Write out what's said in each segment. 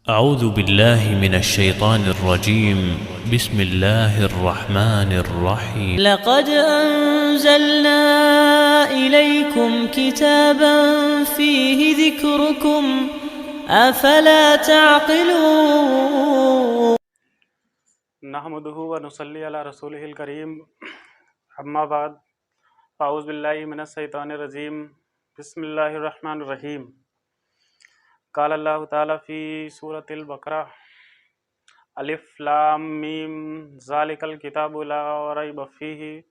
अऊज़ु बिल्लाहि मिनश्शैतानिर्रजीम बिस्मिल्लाहिर्रहमानिर्रहीम। लक़द अंज़लना इलैकुम किताबन फ़ीहि ज़िक्रुकुम अफ़ला तअक़िलून। नहमदुहु व नुसल्ली अला रसूलिहिल करीम। अम्मा बाद फ़ाऊज़ु बिल्लाहि मिनश्शैतानिर रजीम। बिस्मिल्लाहिर रहमानिर रहीम। क़ाल अल्लाहु तआला फ़ी सूरतिल बक़रा अलिफ लाम मीम ज़ालिकल किताबु ला रैब फ़ीहि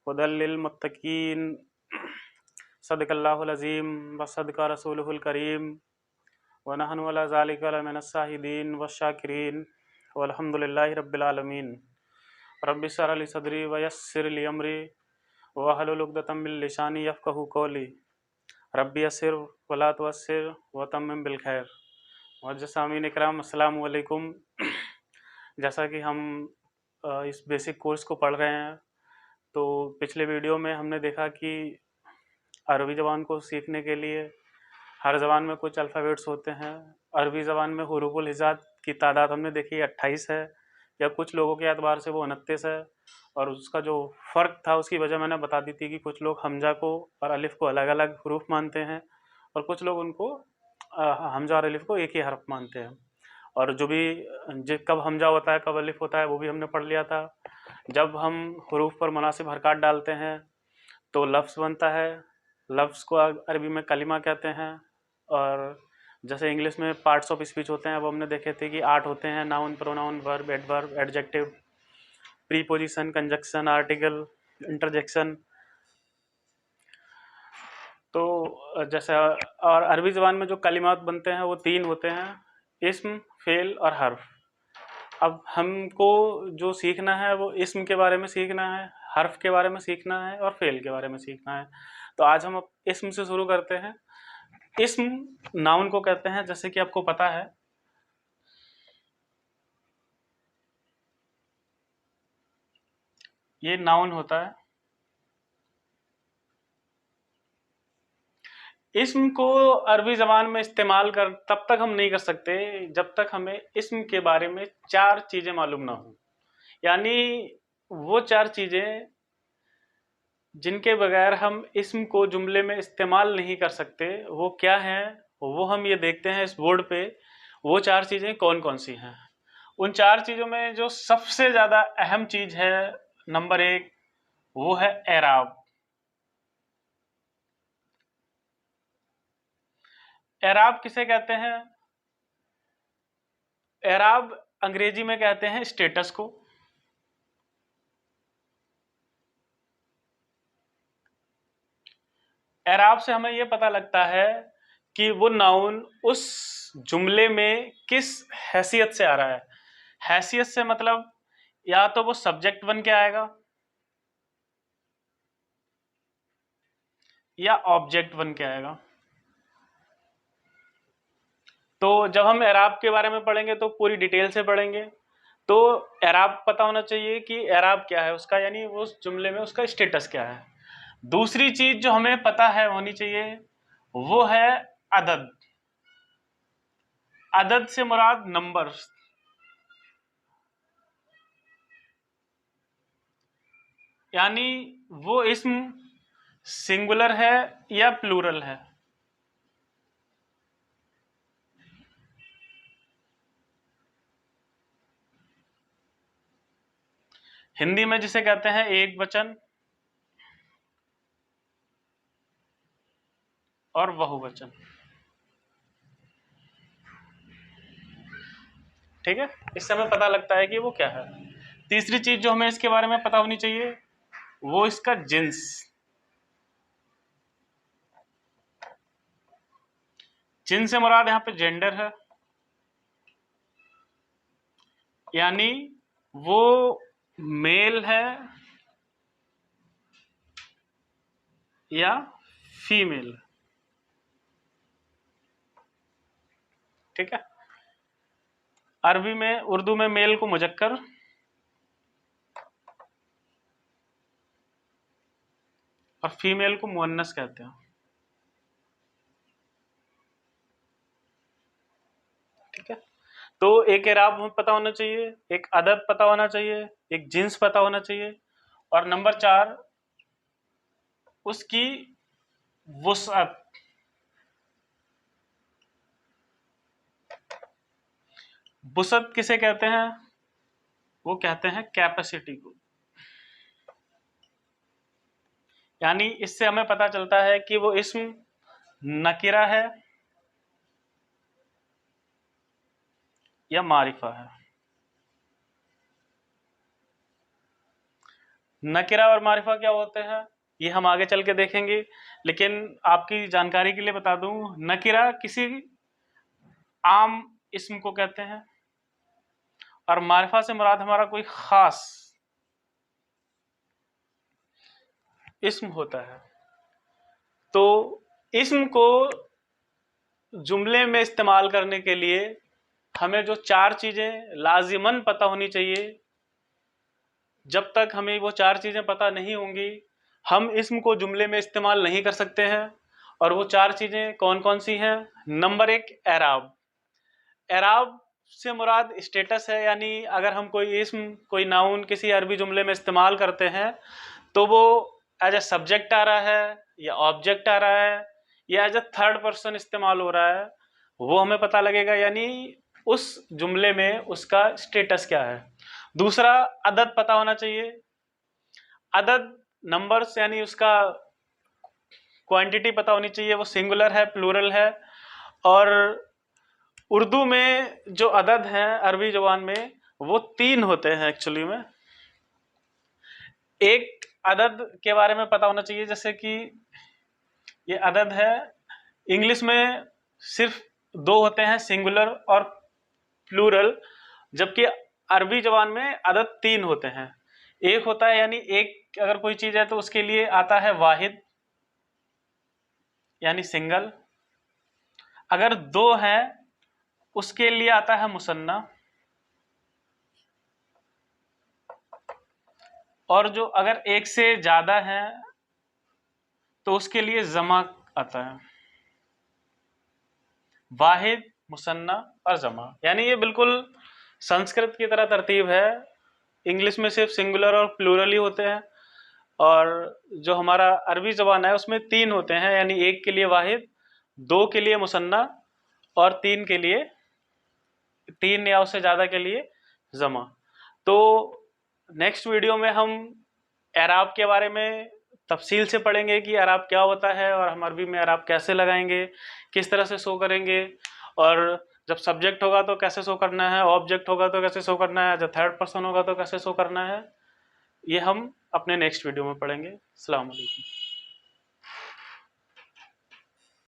हुदल लिल मुत्तक़ीन। सदक़ल्लाहुल अज़ीम व सदक़ रसूलुहुल करीम व नहनु अला ज़ालिका लमिनश शाहिदीन वश्शाकिरीन वल्हम्दुलिल्लाहि रब्बिल आलमीन। रब्बि इश्रह ली सदरी व यस्सिर ली अमरी वहलुल उक़दतम मिन लिसानी यफ़क़हू क़ौली। रब्बि यस्सिर वला तुअस्सिर व तम्मिम बिल खैर। मुअज़्ज़ज़ सामीन इकराम, अस्सलामु अलैकुम। जैसा कि हम इस बेसिक कोर्स को पढ़ रहे हैं, तो पिछले वीडियो में हमने देखा कि अरबी ज़बान को सीखने के लिए हर ज़बान में कुछ अल्फ़ाबेट्स होते हैं। अरबी ज़बान में हुरूफ़ुल हिजात की तादाद हमने देखी 28 है, या कुछ लोगों के एतबार से वो 29 है। और उसका जो फ़र्क था उसकी वजह मैंने बता दी थी कि कुछ लोग हमजा को और अलिफ को अलग अलग हरूफ मानते हैं, और कुछ लोग उनको हमजा और अलिफ को एक ही हर्फ मानते हैं। और जो भी कब हमजा होता है कब अलिफ होता है वो भी हमने पढ़ लिया था। जब हम हरूफ पर मुनासिब हरकत डालते हैं तो लफ्ज़ बनता है। लफ्ज़ को अरबी में कलिमा कहते हैं। और जैसे इंग्लिश में पार्ट्स ऑफ स्पीच होते हैं वो हमने देखे थे कि 8 होते हैं: noun, pronoun, verb, adverb, adjective, preposition, conjunction, article, interjection. तो जैसे और अरबी ज़बान में जो कलिमात बनते हैं वो 3 होते हैं: इस्म, फ़ेल और हर्फ। अब हमको जो सीखना है वो इस्म के बारे में सीखना है, हर्फ के बारे में सीखना है और फ़ेल के बारे में सीखना है। तो आज हम इस्म से शुरू करते हैं। इस्म नाउन को कहते हैं, जैसे कि आपको पता है। ये नाउन होता है। इस्म को अरबी ज़बान में इस्तेमाल कर तब तक हम नहीं कर सकते जब तक हमें इस्म के बारे में 4 चीज़ें मालूम ना हो। यानी वो 4 चीज़ें जिनके बगैर हम इस्म को जुमले में इस्तेमाल नहीं कर सकते, वो क्या हैं वो हम ये देखते हैं इस बोर्ड पे। वो 4 चीज़ें कौन कौन सी हैं? उन 4 चीज़ों में जो सबसे ज़्यादा अहम चीज़ है, नंबर 1, वो है एराब। एराब किसे कहते हैं? एराब अंग्रेजी में कहते हैं स्टेटस को। एराब से हमें यह पता लगता है कि वो नाउन उस जुमले में किस हैसियत से आ रहा है। हैसियत से मतलब या तो वो सब्जेक्ट बन के आएगा या ऑब्जेक्ट बन के आएगा। तो जब हम एराब के बारे में पढ़ेंगे तो पूरी डिटेल से पढ़ेंगे। तो एराब पता होना चाहिए कि एराब क्या है उसका, यानी उस जुमले में उसका स्टेटस क्या है। दूसरी चीज जो हमें पता है होनी चाहिए वो है अदद। अदद से मुराद नंबर, यानी वो इस्म सिंगुलर है या प्लूरल है। हिंदी में जिसे कहते हैं एक वचन और बहुवचन। ठीक है, इससे हमें पता लगता है कि वो क्या है। तीसरी चीज जो हमें इसके बारे में पता होनी चाहिए वो इसका जिन्स। जिन्स से मुराद यहाँ पे जेंडर है, यानी वो मेल है या फीमेल। ठीक है, अरबी में, उर्दू में मेल को मुजक्कर और फीमेल को मुअन्नस कहते हैं। ठीक है, तो एक एराब हमें पता होना चाहिए, एक अदद पता होना चाहिए, एक जिन्स पता होना चाहिए, और नंबर 4 उसकी वुसअत। वुसअत किसे कहते हैं? वो कहते हैं कैपेसिटी को। यानी इससे हमें पता चलता है कि वो इस्म नकिरा है या मारिफा है। नकिरा और मारिफा क्या होते हैं ये हम आगे चल के देखेंगे, लेकिन आपकी जानकारी के लिए बता दूं, नकिरा किसी आम इस्म को कहते हैं और मारिफा से मुराद हमारा कोई खास इस्म होता है। तो इस्म को जुमले में इस्तेमाल करने के लिए हमें जो 4 चीजें लाजिमन पता होनी चाहिए, जब तक हमें वो 4 चीजें पता नहीं होंगी हम इस्म को जुमले में इस्तेमाल नहीं कर सकते हैं। और वो 4 चीजें कौन कौन सी हैं? नंबर 1 एराब। एराब से मुराद स्टेटस है, यानी अगर हम कोई इस्म कोई नाउन किसी अरबी जुमले में इस्तेमाल करते हैं तो वो एज ए सब्जेक्ट आ रहा है या ऑब्जेक्ट आ रहा है या एज ए थर्ड पर्सन इस्तेमाल हो रहा है, वो हमें पता लगेगा, यानी उस जुमले में उसका स्टेटस क्या है। दूसरा अदद पता होना चाहिए। अदद नंबर्स यानी उसका क्वांटिटी पता होनी चाहिए, वो सिंगुलर है प्लूरल है। और उर्दू में जो अदद हैं अरबी ज़ुबान में वो 3 होते हैं एक्चुअली में। एक अदद के बारे में पता होना चाहिए, जैसे कि ये अदद है, इंग्लिश में सिर्फ 2 होते हैं, सिंगुलर और प्लूरल, जबकि अरबी ज़बान में अदद 3 होते हैं। एक होता है यानी एक अगर कोई चीज़ है तो उसके लिए आता है वाहिद यानी सिंगल, अगर 2 हैं उसके लिए आता है मुसन्ना, और जो अगर एक से ज़्यादा है तो उसके लिए जमा आता है। वाहिद, मुसन्ना और जमा, यानी ये बिल्कुल संस्कृत की तरह तरतीब है। इंग्लिश में सिर्फ सिंगुलर और प्लूरल ही होते हैं, और जो हमारा अरबी ज़बान है उसमें 3 होते हैं, यानी एक के लिए वाहिद, 2 के लिए मुसन्ना और 3 या उससे ज़्यादा के लिए जमा। तो नेक्स्ट वीडियो में हम एराब के बारे में तफसील से पढ़ेंगे कि एराब क्या होता है और हम अरबी में एराब कैसे लगाएंगे, किस तरह से शो करेंगे, और जब सब्जेक्ट होगा तो कैसे शो करना है, ऑब्जेक्ट होगा तो कैसे शो करना है, जब थर्ड पर्सन होगा तो कैसे शो करना है, ये हम अपने नेक्स्ट वीडियो में पढ़ेंगे। अस्सलाम वालेकुम।